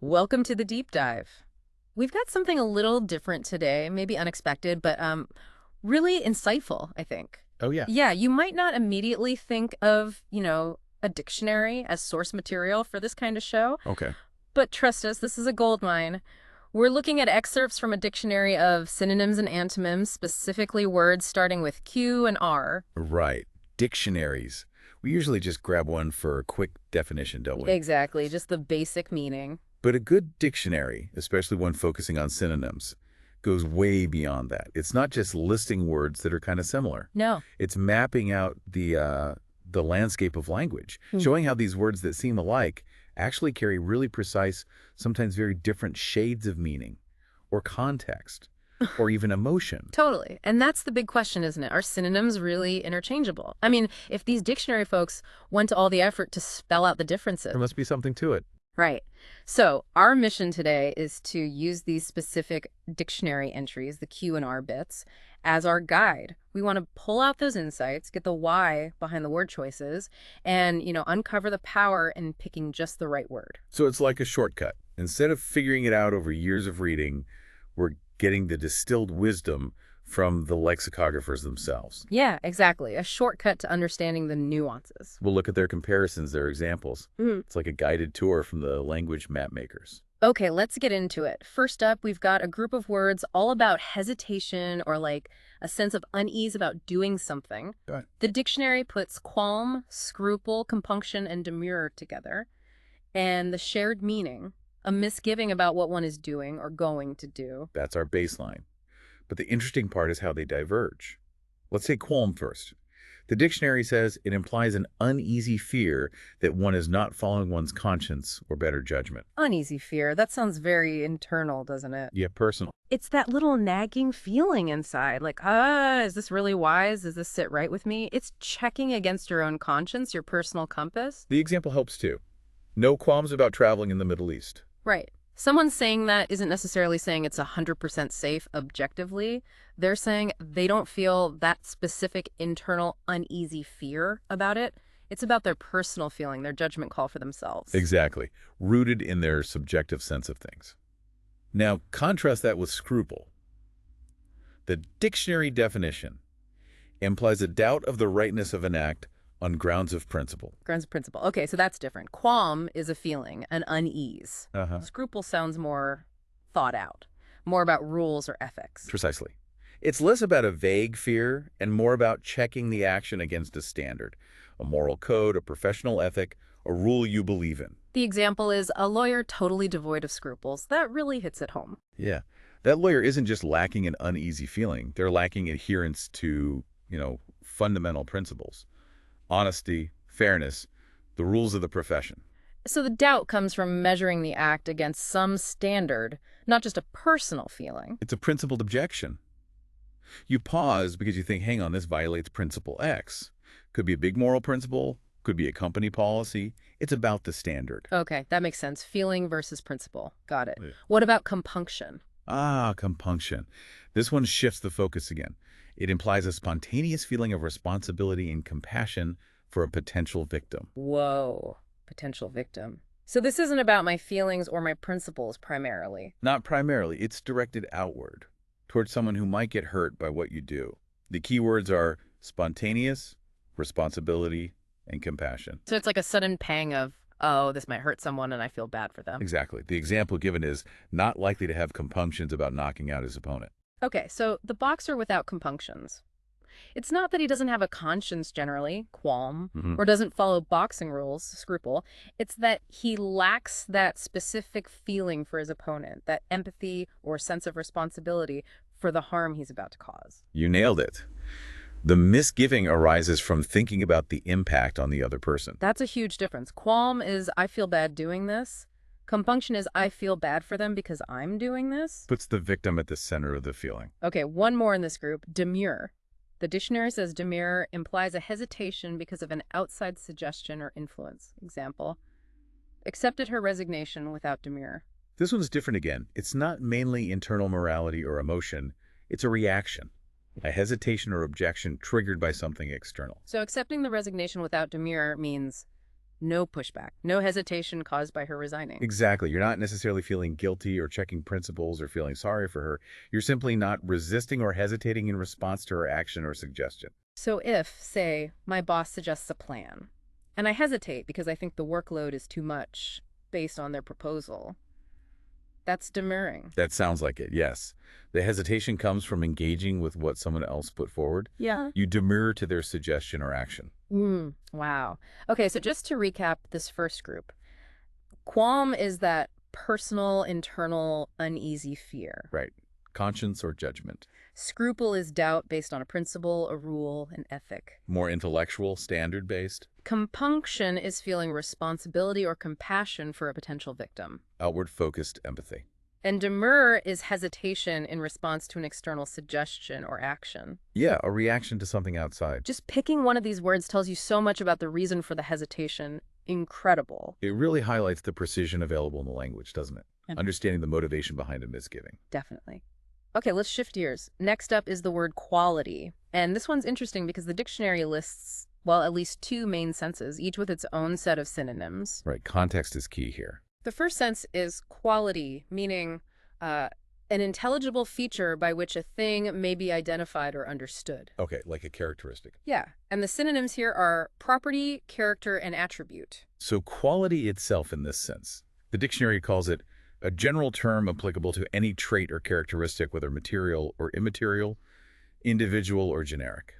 Welcome to the deep dive. We've got something a little different today, maybe unexpected, but really insightful, I think. Oh, yeah. Yeah, you might not immediately think of, a dictionary as source material for this kind of show, Okay. but trust us, this is a goldmine. We're looking at excerpts from a dictionary of synonyms and antonyms, specifically words starting with Q and R. Right. Dictionaries. We usually just grab one for a quick definition, don't we? Exactly, just the basic meaning. But a good dictionary, especially one focusing on synonyms, goes way beyond that. It's not just listing words that are kind of similar. No. It's mapping out the landscape of language, showing how these words that seem alike actually carry really precise, sometimes very different shades of meaning or context or even emotion. Totally. And that's the big question, isn't it? Are synonyms really interchangeable? I mean, if these dictionary folks went to all the effort to spell out the differences. There must be something to it. Right. So our mission today is to use these specific dictionary entries, the Q and R bits, as our guide. We want to pull out those insights, get the why behind the word choices, and, uncover the power in picking just the right word. So it's like a shortcut. Instead of figuring it out over years of reading, we're getting the distilled wisdom from the lexicographers themselves. Yeah, exactly. A shortcut to understanding the nuances. We'll look at their comparisons, their examples. Mhm. It's like a guided tour from the language map makers. Okay, let's get into it. First up, we've got a group of words all about hesitation or like a sense of unease about doing something. Go ahead. The dictionary puts qualm, scruple, compunction, and demur together. And the shared meaning, a misgiving about what one is doing or going to do. That's our baseline. But the interesting part is how they diverge. Let's say qualm first. The dictionary says it implies an uneasy fear that one is not following one's conscience or better judgment. Uneasy fear, that sounds very internal, doesn't it? Yeah, personal. It's that little nagging feeling inside, like, is this really wise? Does this sit right with me? It's checking against your own conscience, your personal compass. The example helps too. No qualms about traveling in the Middle East. Right. Someone saying that isn't necessarily saying it's 100% safe objectively. They're saying they don't feel that specific internal uneasy fear about it. It's about their personal feeling, their judgment call for themselves. Exactly. Rooted in their subjective sense of things. Now, contrast that with scruple. The dictionary definition implies a doubt of the rightness of an act on grounds of principle. Grounds of principle. Okay, so that's different. Qualm is a feeling, an unease. Uh-huh. Scruple sounds more thought out, more about rules or ethics. Precisely. It's less about a vague fear and more about checking the action against a standard, a moral code, a professional ethic, a rule you believe in. The example is a lawyer totally devoid of scruples. That really hits it home. Yeah. That lawyer isn't just lacking an uneasy feeling. They're lacking adherence to, fundamental principles. Honesty, fairness, the rules of the profession. So the doubt comes from measuring the act against some standard, not just a personal feeling. It's a principled objection. You pause because you think, hang on, this violates principle X. Could be a big moral principle, could be a company policy. It's about the standard. Okay, that makes sense. Feeling versus principle. Got it. Yeah. What about compunction? Ah, compunction. This one shifts the focus again. It implies a spontaneous feeling of responsibility and compassion for a potential victim. Whoa, potential victim. So this isn't about my feelings or my principles primarily. Not primarily, it's directed outward, towards someone who might get hurt by what you do. The key words are spontaneous, responsibility, and compassion. So it's like a sudden pang of, oh, this might hurt someone and I feel bad for them. Exactly. The example given is not likely to have compunctions about knocking out his opponent. Okay, so the boxer without compunctions. It's not that he doesn't have a conscience generally, qualm, or doesn't follow boxing rules, scruple. It's that he lacks that specific feeling for his opponent, that empathy or sense of responsibility for the harm he's about to cause. You nailed it. The misgiving arises from thinking about the impact on the other person. That's a huge difference. Qualm is, I feel bad doing this. Compunction is, I feel bad for them because I'm doing this. Puts the victim at the center of the feeling. Okay, one more in this group, demur. The dictionary says demur implies a hesitation because of an outside suggestion or influence. Example, accepted her resignation without demur. This one's different again. It's not mainly internal morality or emotion. It's a reaction, a hesitation or objection triggered by something external. So accepting the resignation without demur means No pushback, no hesitation caused by her resigning. Exactly. You're not necessarily feeling guilty or checking principles or feeling sorry for her. You're simply not resisting or hesitating in response to her action or suggestion. So if, say, my boss suggests a plan, and I hesitate because I think the workload is too much based on their proposal, that's demurring. That sounds like it, yes. The hesitation comes from engaging with what someone else put forward. Yeah. You demur to their suggestion or action. Wow. Okay, so just to recap this first group, qualm is that personal, internal, uneasy fear. Right. Conscience or judgment. Scruple is doubt based on a principle, a rule, an ethic. More intellectual, standard-based. Compunction is feeling responsibility or compassion for a potential victim. Outward-focused empathy. And demur is hesitation in response to an external suggestion or action. Yeah, a reaction to something outside. Just picking one of these words tells you so much about the reason for the hesitation. Incredible. It really highlights the precision available in the language, doesn't it? And Understanding the motivation behind a misgiving. definitely. Okay, let's shift gears. Next up is the word quality. And this one's interesting because the dictionary lists, well, at least two main senses, each with its own set of synonyms. Right, context is key here. The first sense is quality, meaning an intelligible feature by which a thing may be identified or understood. Okay, like a characteristic. Yeah, and the synonyms here are property, character, and attribute. So quality itself in this sense. The dictionary calls it a general term applicable to any trait or characteristic, whether material or immaterial, individual or generic.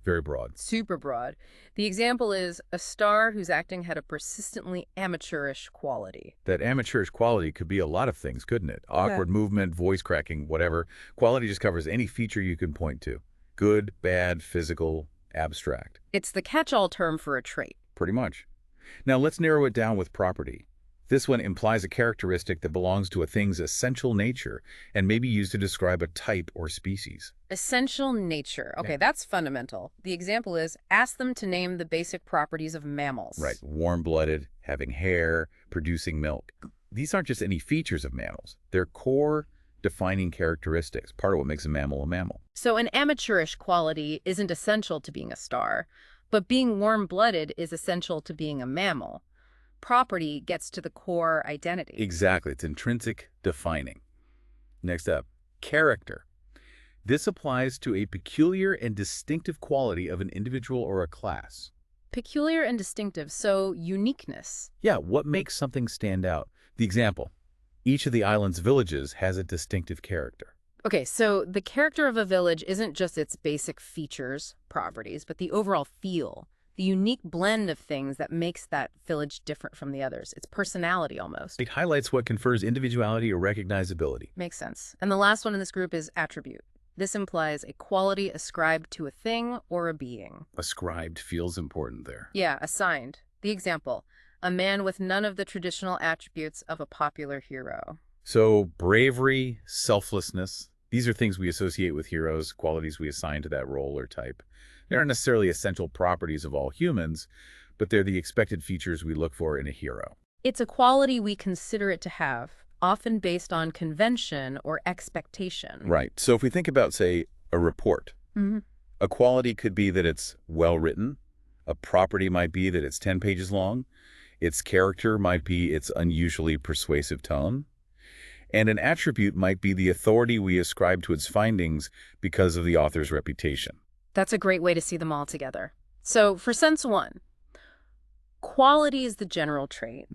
Very broad. Super broad. The example is a star whose acting had a persistently amateurish quality. That amateurish quality could be a lot of things, couldn't it? Awkward movement, voice cracking, whatever. Quality just covers any feature you can point to. Good, bad, physical, abstract. It's the catch-all term for a trait. Pretty much. Now let's narrow it down with property. This one implies a characteristic that belongs to a thing's essential nature and may be used to describe a type or species. Essential nature. Okay, that's fundamental. The example is, ask them to name the basic properties of mammals. Right. Warm-blooded, having hair, producing milk. These aren't just any features of mammals. They're core defining characteristics, part of what makes a mammal a mammal. So an amateurish quality isn't essential to being a star, but being warm-blooded is essential to being a mammal. Property gets to the core identity. Exactly. It's intrinsic defining. Next up, character. This applies to a peculiar and distinctive quality of an individual or a class. Peculiar and distinctive, so uniqueness. Yeah, what makes something stand out? The example, each of the island's villages has a distinctive character. Okay, so the character of a village isn't just its basic features, properties, but the overall feel, the unique blend of things that makes that village different from the others. Its personality, almost. It highlights what confers individuality or recognizability. Makes sense. And the last one in this group is attribute. This implies a quality ascribed to a thing or a being. Ascribed feels important there. Yeah, assigned. The example, a man with none of the traditional attributes of a popular hero. So bravery, selflessness, these are things we associate with heroes, qualities we assign to that role or type. They aren't necessarily essential properties of all humans, but they're the expected features we look for in a hero. It's a quality we consider it to have, often based on convention or expectation. Right. So if we think about, say, a report, a quality could be that it's well-written. A property might be that it's 10 pages long. Its character might be its unusually persuasive tone. And an attribute might be the authority we ascribe to its findings because of the author's reputation. That's a great way to see them all together. So for sense one, quality is the general trait.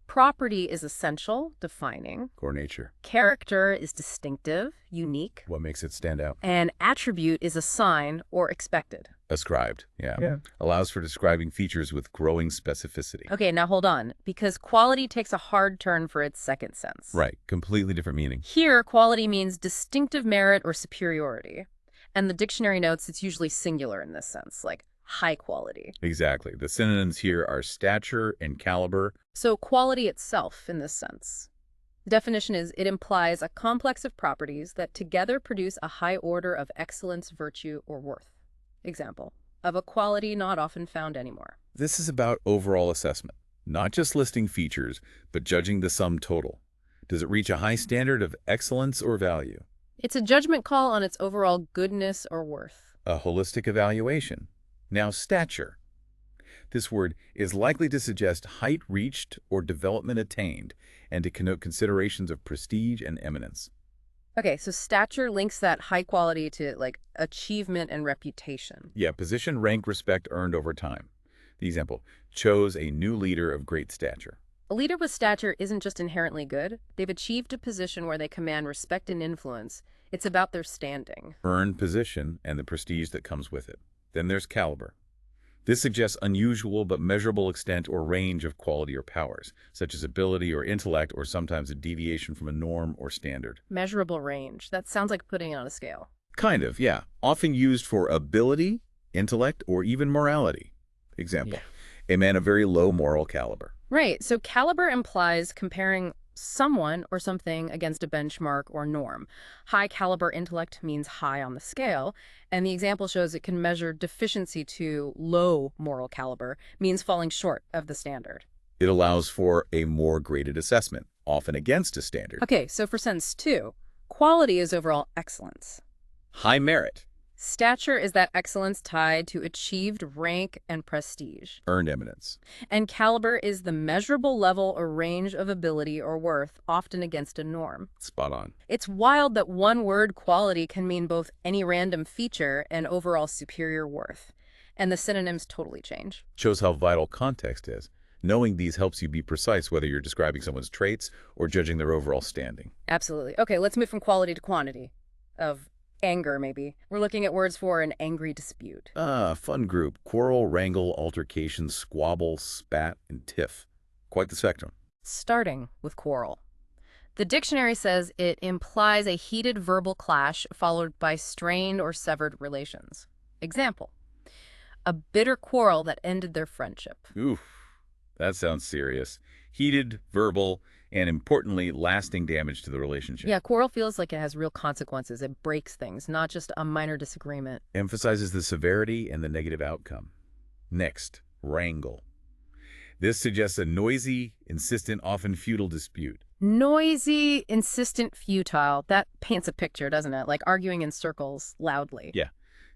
Property is essential, defining. Core nature. Character is distinctive, unique. What makes it stand out? And attribute is a sign or expected. Ascribed, yeah. Allows for describing features with growing specificity. Okay, now hold on, because quality takes a hard turn for its second sense. Right, completely different meaning. Here, quality means distinctive merit or superiority. And the dictionary notes it's usually singular in this sense, like high quality. Exactly. The synonyms here are stature and caliber. So quality itself in this sense. The definition is it implies a complex of properties that together produce a high order of excellence, virtue, or worth. Example, of a quality not often found anymore. This is about overall assessment, not just listing features, but judging the sum total. Does it reach a high standard of excellence or value? It's a judgment call on its overall goodness or worth. A holistic evaluation. Now, stature. This word is likely to suggest height reached or development attained, and to connote considerations of prestige and eminence. Okay, so stature links that high quality to, like, achievement and reputation. Yeah, position, rank, respect earned over time. The example, chose a new leader of great stature. A leader with stature isn't just inherently good. They've achieved a position where they command respect and influence. It's about their standing. Earned position and the prestige that comes with it. Then there's caliber. This suggests unusual but measurable extent or range of quality or powers, such as ability or intellect, or sometimes a deviation from a norm or standard. Measurable range. That sounds like putting it on a scale. Kind of, yeah. Often used for ability, intellect, or even morality. Example, a man of very low moral caliber. Right, so caliber implies comparing someone or something against a benchmark or norm. High caliber intellect means high on the scale, and the example shows it can measure deficiency to low moral caliber, means falling short of the standard. It allows for a more graded assessment, often against a standard. Okay, so for sentence 2, quality is overall excellence. High merit. Stature is that excellence tied to achieved rank and prestige. Earned eminence. And caliber is the measurable level or range of ability or worth, often against a norm. Spot on. It's wild that one word quality can mean both any random feature and overall superior worth. And the synonyms totally change. Shows how vital context is. Knowing these helps you be precise whether you're describing someone's traits or judging their overall standing. Absolutely. Okay, let's move from quality to quantity. Of anger, maybe. We're looking at words for an angry dispute. Fun group. Quarrel, wrangle, altercation, squabble, spat, and tiff. Quite the spectrum. Starting with quarrel. The dictionary says it implies a heated verbal clash followed by strained or severed relations. Example, a bitter quarrel that ended their friendship. Oof, that sounds serious. Heated, verbal, and importantly, lasting damage to the relationship. Yeah, quarrel feels like it has real consequences. It breaks things, not just a minor disagreement. Emphasizes the severity and the negative outcome. Next, wrangle. This suggests a noisy, insistent, often futile dispute. Noisy, insistent, futile. That paints a picture, doesn't it? Like arguing in circles loudly. Yeah.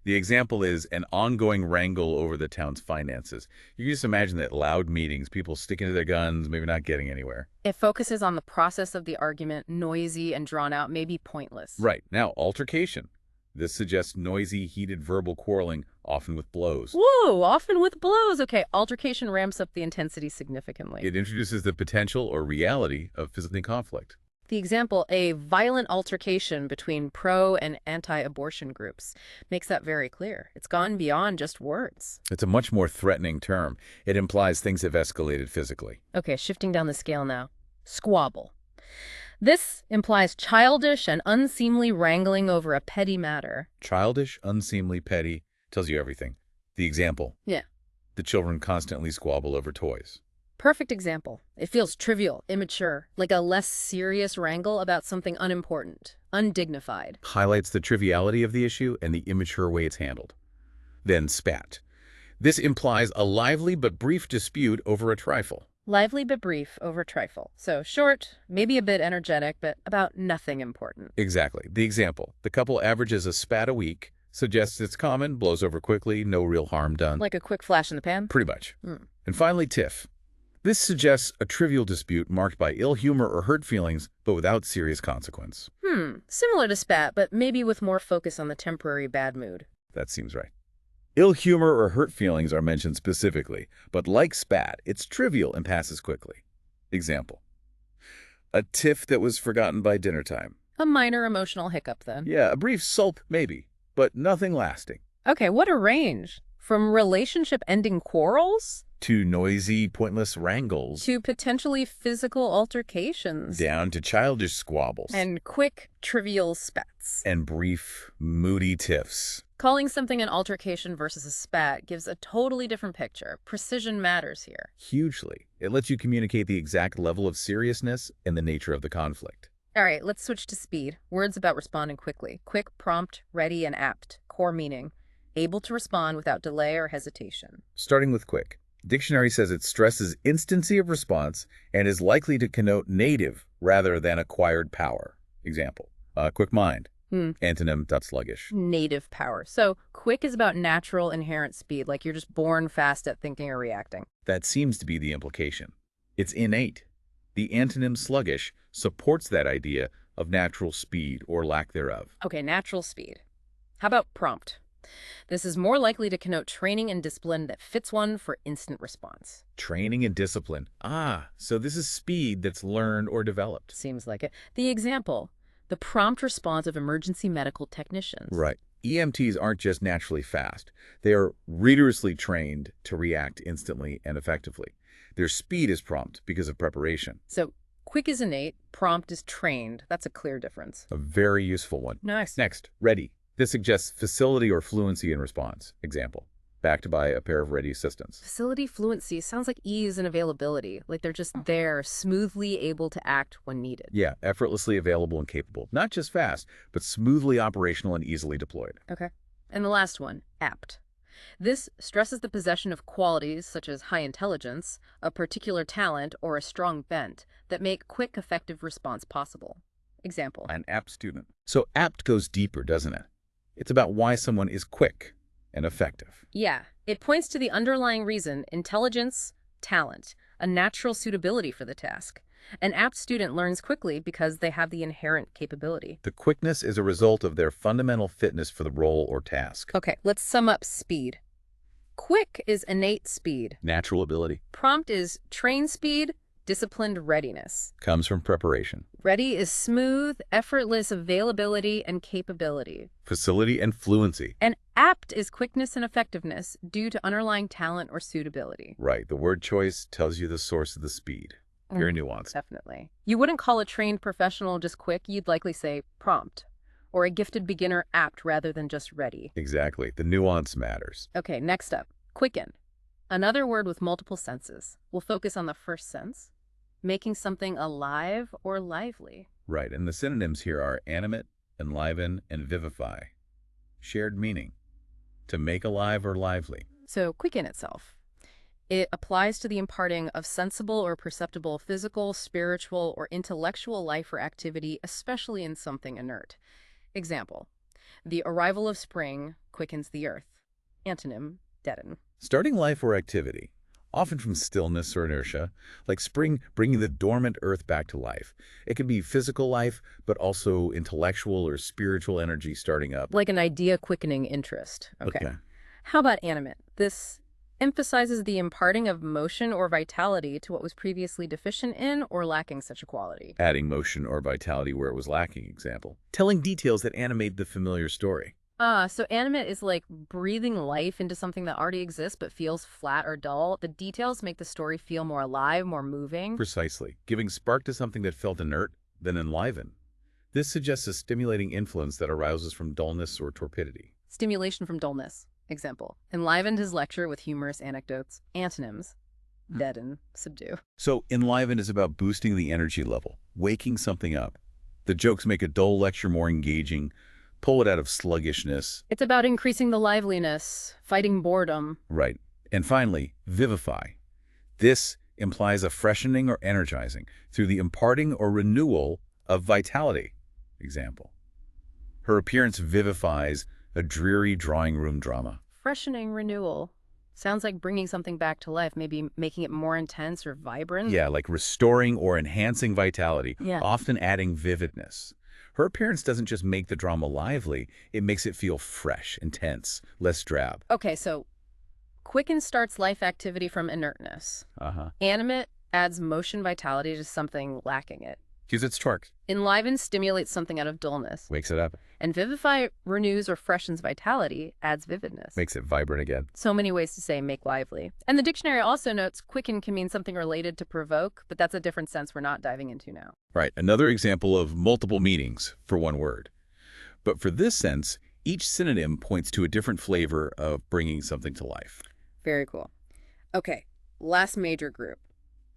The example is an ongoing wrangle over the town's finances. You can just imagine that loud meetings, people sticking to their guns, maybe not getting anywhere. It focuses on the process of the argument, noisy and drawn out, maybe pointless. Right. Now, altercation. This suggests noisy, heated verbal quarreling, often with blows. Whoa, often with blows. Okay, altercation ramps up the intensity significantly. It introduces the potential or reality of physical conflict. The example, a violent altercation between pro- and anti-abortion groups, makes that very clear. It's gone beyond just words. It's a much more threatening term. It implies things have escalated physically. Okay, shifting down the scale now. Squabble. This implies childish and unseemly wrangling over a petty matter. Childish, unseemly, petty, tells you everything. The example. Yeah. The children constantly squabble over toys. Perfect example. It feels trivial, immature, like a less serious wrangle about something unimportant, undignified. Highlights the triviality of the issue and the immature way it's handled. Then spat. This implies a lively but brief dispute over a trifle. Lively but brief over trifle. So short, maybe a bit energetic, but about nothing important. Exactly. The example. The couple averages a spat a week, suggests it's common, blows over quickly, no real harm done. Like a quick flash in the pan? Pretty much. And finally, tiff. This suggests a trivial dispute marked by ill humor or hurt feelings, but without serious consequence. Similar to spat, but maybe with more focus on the temporary bad mood. That seems right. Ill humor or hurt feelings are mentioned specifically, but like spat, it's trivial and passes quickly. Example. A tiff that was forgotten by dinner time. A minor emotional hiccup, then. Yeah, a brief sulp, maybe, but nothing lasting. Okay, what a range. From relationship-ending quarrels to noisy, pointless wrangles, to potentially physical altercations, down to childish squabbles, and quick, trivial spats, and brief, moody tiffs. Calling something an altercation versus a spat gives a totally different picture. Precision matters here. Hugely. It lets you communicate the exact level of seriousness and the nature of the conflict. All right, let's switch to speed. Words about responding quickly. Quick, prompt, ready, and apt. Core meaning. Able to respond without delay or hesitation. Starting with quick. Dictionary says it stresses instancy of response and is likely to connote native rather than acquired power. Example, quick mind. Sluggish. Native power. So quick is about natural inherent speed, like you're just born fast at thinking or reacting. That seems to be the implication. It's innate. The antonym sluggish supports that idea of natural speed or lack thereof. Okay, natural speed. How about prompt? This is more likely to connote training and discipline that fits one for instant response. Training and discipline. So this is speed that's learned or developed. Seems like it. The example, the prompt response of emergency medical technicians. Right. EMTs aren't just naturally fast. They are rigorously trained to react instantly and effectively. Their speed is prompt because of preparation. So quick is innate, prompt is trained. That's a clear difference. A very useful one. Nice. Next, ready. This suggests facility or fluency in response. Example, backed by a pair of ready assistants. Facility fluency sounds like ease and availability, like they're just there, smoothly able to act when needed. Yeah, effortlessly available and capable. Not just fast, but smoothly operational and easily deployed. Okay. And the last one, apt. This stresses the possession of qualities such as high intelligence, a particular talent, or a strong bent that make quick, effective response possible. Example. An apt student. So apt goes deeper, doesn't it? It's about why someone is quick and effective. Yeah, it points to the underlying reason, intelligence, talent, a natural suitability for the task. An apt student learns quickly because they have the inherent capability. The quickness is a result of their fundamental fitness for the role or task. Okay, let's sum up speed. Quick is innate speed. Natural ability. Prompt is trained speed, disciplined readiness. Comes from preparation. Ready is smooth, effortless availability and capability. Facility and fluency. And apt is quickness and effectiveness due to underlying talent or suitability. Right. The word choice tells you the source of the speed. Very nuanced. Definitely. You wouldn't call a trained professional just quick. You'd likely say prompt. Or a gifted beginner apt rather than just ready. Exactly. The nuance matters. Okay, next up. Quicken. Another word with multiple senses. We'll focus on the first sense. Making something alive or lively. Right. And the synonyms here are animate, enliven, and vivify. Shared meaning. To make alive or lively. So quicken itself. It applies to the imparting of sensible or perceptible physical, spiritual, or intellectual life or activity, especially in something inert. Example, the arrival of spring quickens the earth. Antonym, deaden. Starting life or activity, often from stillness or inertia, like spring bringing the dormant earth back to life. It can be physical life, but also intellectual or spiritual energy starting up. Like an idea quickening interest. Okay. How about animate? This emphasizes the imparting of motion or vitality to what was previously deficient in or lacking such a quality. Adding motion or vitality where it was lacking, example. Telling details that animate the familiar story. So animate is like breathing life into something that already exists but feels flat or dull. The details make the story feel more alive, more moving. Precisely. Giving spark to something that felt inert, then enliven. This suggests a stimulating influence that arouses from dullness or torpidity. Stimulation from dullness. Example, enlivened his lecture with humorous anecdotes. Antonyms, deaden, subdue. So enliven is about boosting the energy level, waking something up. The jokes make a dull lecture more engaging, pull it out of sluggishness. It's about increasing the liveliness, fighting boredom. Right. And finally, vivify. This implies a freshening or energizing through the imparting or renewal of vitality. Example, her appearance vivifies a dreary drawing room drama. Freshening, renewal. Sounds like bringing something back to life, maybe making it more intense or vibrant. Yeah, like restoring or enhancing vitality, often adding vividness. Her appearance doesn't just make the drama lively, it makes it feel fresh, intense, less drab. Okay, so quicken starts life activity from inertness. Animate adds motion vitality to something lacking it. Gives it sparks. Enliven stimulates something out of dullness. Wakes it up. And vivify renews or freshens vitality, adds vividness. Makes it vibrant again. So many ways to say make lively. And the dictionary also notes quicken can mean something related to provoke, but that's a different sense we're not diving into now. Right, another example of multiple meanings for one word. But for this sense, each synonym points to a different flavor of bringing something to life. Very cool. Okay, last major group.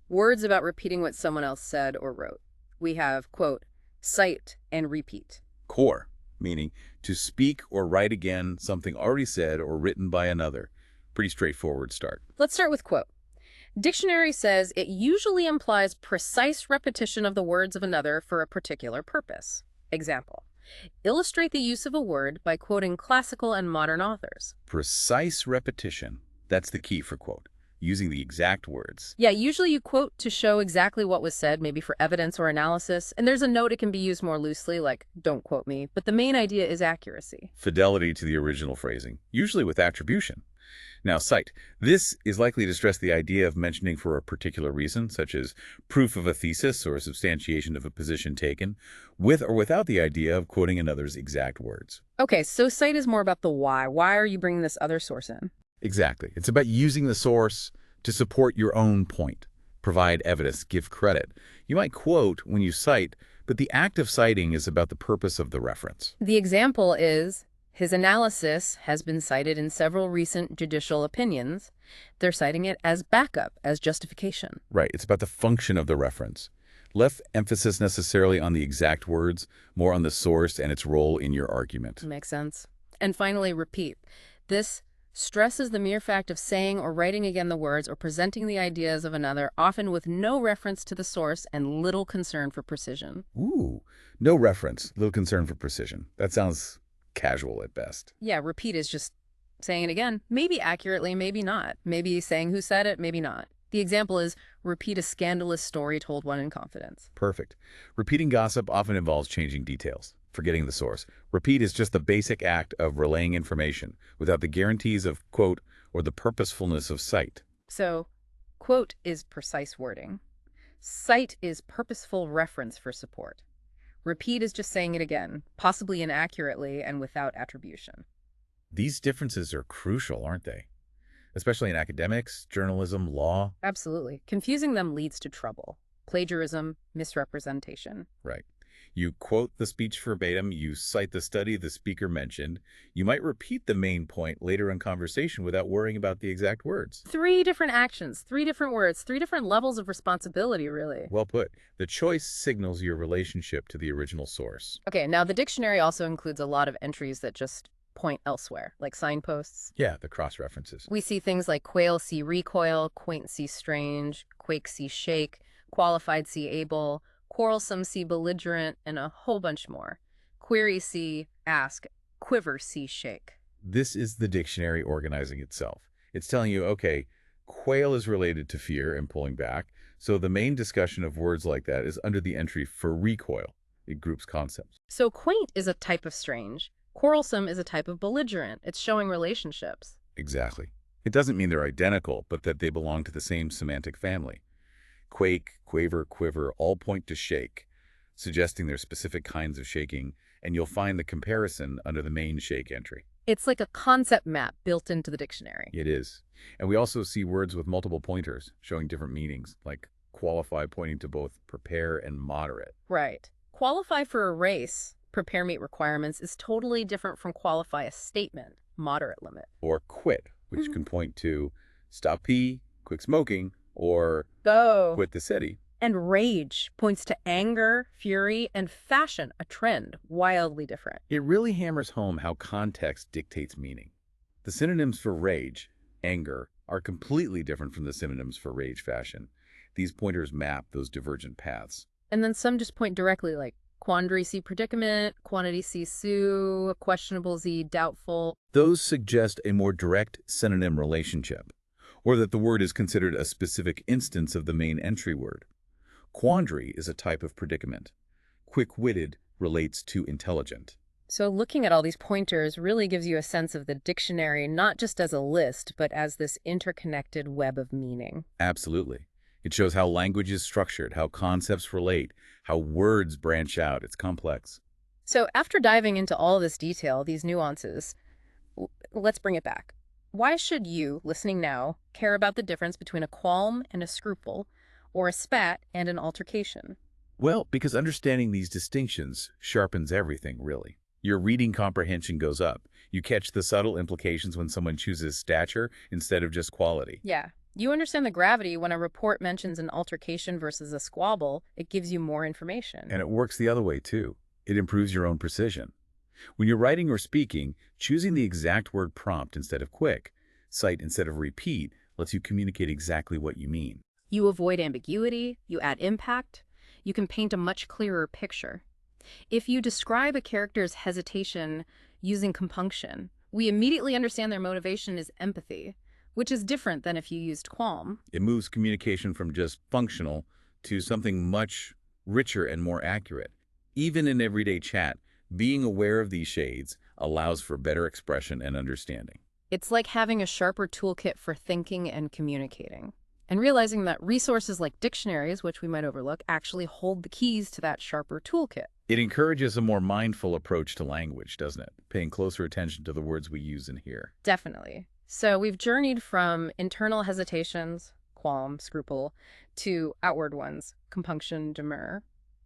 Words about repeating what someone else said or wrote. We have, quote, cite and repeat. Core, meaning to speak or write again something already said or written by another. Pretty straightforward start. Let's start with quote. Dictionary says it usually implies precise repetition of the words of another for a particular purpose. Example, Illustrate the use of a word by quoting classical and modern authors. Precise repetition. That's the key for quote. Using the exact words. Yeah, usually you quote to show exactly what was said, maybe for evidence or analysis, and there's a note it can be used more loosely, like, don't quote me, but the main idea is accuracy. Fidelity to the original phrasing, usually with attribution. Now, cite. This is likely to stress the idea of mentioning for a particular reason, such as proof of a thesis or substantiation of a position taken, with or without the idea of quoting another's exact words. Okay, so cite is more about the why. Why are you bringing this other source in? Exactly. It's about using the source to support your own point, provide evidence, give credit. You might quote when you cite, but the act of citing is about the purpose of the reference. The example is, his analysis has been cited in several recent judicial opinions. They're citing it as backup, as justification. Right. It's about the function of the reference. Less emphasis necessarily on the exact words, more on the source and its role in your argument. Makes sense. And finally, repeat. This stresses the mere fact of saying or writing again the words or presenting the ideas of another, often with no reference to the source and little concern for precision. Ooh, no reference, little concern for precision. That sounds casual at best. Yeah, repeat is just saying it again, maybe accurately, maybe not. Maybe saying who said it, maybe not. The example is, repeat a scandalous story told one in confidence. Perfect. Repeating gossip often involves changing details, forgetting the source. Repeat is just the basic act of relaying information without the guarantees of quote or the purposefulness of cite. So, quote is precise wording. Cite is purposeful reference for support. Repeat is just saying it again, possibly inaccurately and without attribution. These differences are crucial, aren't they? Especially in academics, journalism, law. Absolutely. Confusing them leads to trouble. Plagiarism, misrepresentation. Right. You quote the speech verbatim, you cite the study the speaker mentioned. You might repeat the main point later in conversation without worrying about the exact words. 3 different actions, 3 different words, 3 different levels of responsibility, really. Well put. The choice signals your relationship to the original source. Okay, now the dictionary also includes a lot of entries that just point elsewhere, like signposts. Yeah, the cross-references. We see things like quail see recoil, quaint see strange, quake see shake, qualified see able, quarrelsome see belligerent, and a whole bunch more. Query see ask, quiver see shake. This is the dictionary organizing itself. It's telling you, okay, quail is related to fear and pulling back, so the main discussion of words like that is under the entry for recoil. It groups concepts. So quaint is a type of strange. Quarrelsome is a type of belligerent. It's showing relationships. Exactly. It doesn't mean they're identical, but that they belong to the same semantic family. Quake, quaver, quiver all point to shake, suggesting there's specific kinds of shaking, and you'll find the comparison under the main shake entry. It's like a concept map built into the dictionary. It is. And we also see words with multiple pointers showing different meanings, like qualify pointing to both prepare and moderate. Right. Qualify for a race, prepare meet requirements, is totally different from qualify a statement, moderate limit. Or quit, which can point to stop pee, quit smoking, or Go. quit the city. And rage points to anger, fury, and fashion, a trend, wildly different. It really hammers home how context dictates meaning. The synonyms for rage, anger, are completely different from the synonyms for rage, fashion. These pointers map those divergent paths. And then some just point directly, like quandary see predicament, quantity see sue, questionable see doubtful. Those suggest a more direct synonym relationship, or that the word is considered a specific instance of the main entry word. Quandary is a type of predicament. Quick-witted relates to intelligent. So looking at all these pointers really gives you a sense of the dictionary, not just as a list, but as this interconnected web of meaning. Absolutely. It shows how language is structured, how concepts relate, how words branch out. It's complex. So after diving into all this detail, these nuances, let's bring it back. Why should you, listening now, care about the difference between a qualm and a scruple, or a spat and an altercation? Well, because understanding these distinctions sharpens everything, really. Your reading comprehension goes up. You catch the subtle implications when someone chooses stature instead of just quality. Yeah. You understand the gravity when a report mentions an altercation versus a squabble. It gives you more information. And it works the other way, too. It improves your own precision. When you're writing or speaking, choosing the exact word prompt instead of quick, cite instead of repeat, lets you communicate exactly what you mean. You avoid ambiguity, you add impact, you can paint a much clearer picture. If you describe a character's hesitation using compunction, we immediately understand their motivation is empathy, which is different than if you used qualm. It moves communication from just functional to something much richer and more accurate. Even in everyday chat, being aware of these shades allows for better expression and understanding. It's like having a sharper toolkit for thinking and communicating, and realizing that resources like dictionaries, which we might overlook, actually hold the keys to that sharper toolkit. It encourages a more mindful approach to language, doesn't it? Paying closer attention to the words we use and hear. Definitely. So we've journeyed from internal hesitations, qualm, scruple, to outward ones, compunction, demur.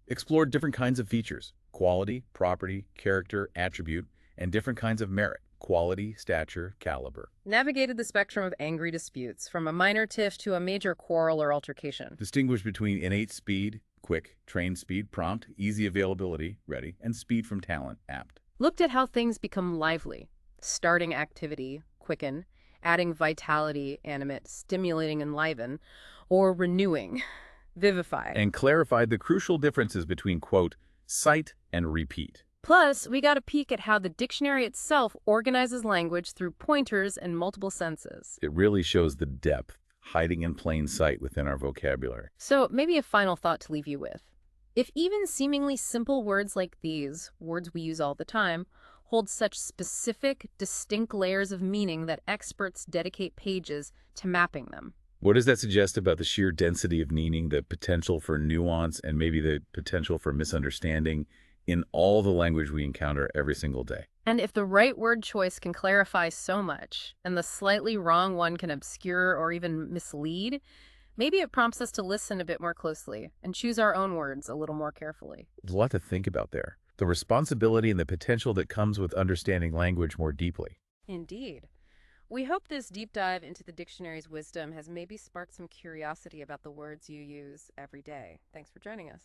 Explored different kinds of features: quality, property, character, attribute, and different kinds of merit: quality, stature, caliber. Navigated the spectrum of angry disputes, from a minor tiff to a major quarrel or altercation. Distinguished between innate speed, quick, trained speed, prompt, easy availability, ready, and speed from talent, apt. Looked at how things become lively, starting activity, quicken, adding vitality, animate, stimulating, enliven, or renewing, vivify. And clarified the crucial differences between, quote, cite and repeat. Plus, we got a peek at how the dictionary itself organizes language through pointers and multiple senses. It really shows the depth hiding in plain sight within our vocabulary. So maybe a final thought to leave you with. If even seemingly simple words like these, words we use all the time, hold such specific, distinct layers of meaning that experts dedicate pages to mapping them. What does that suggest about the sheer density of meaning, the potential for nuance, and maybe the potential for misunderstanding in all the language we encounter every single day? And if the right word choice can clarify so much, and the slightly wrong one can obscure or even mislead, maybe it prompts us to listen a bit more closely and choose our own words a little more carefully. There's a lot to think about there. The responsibility and the potential that comes with understanding language more deeply. Indeed. We hope this deep dive into the dictionary's wisdom has maybe sparked some curiosity about the words you use every day. Thanks for joining us.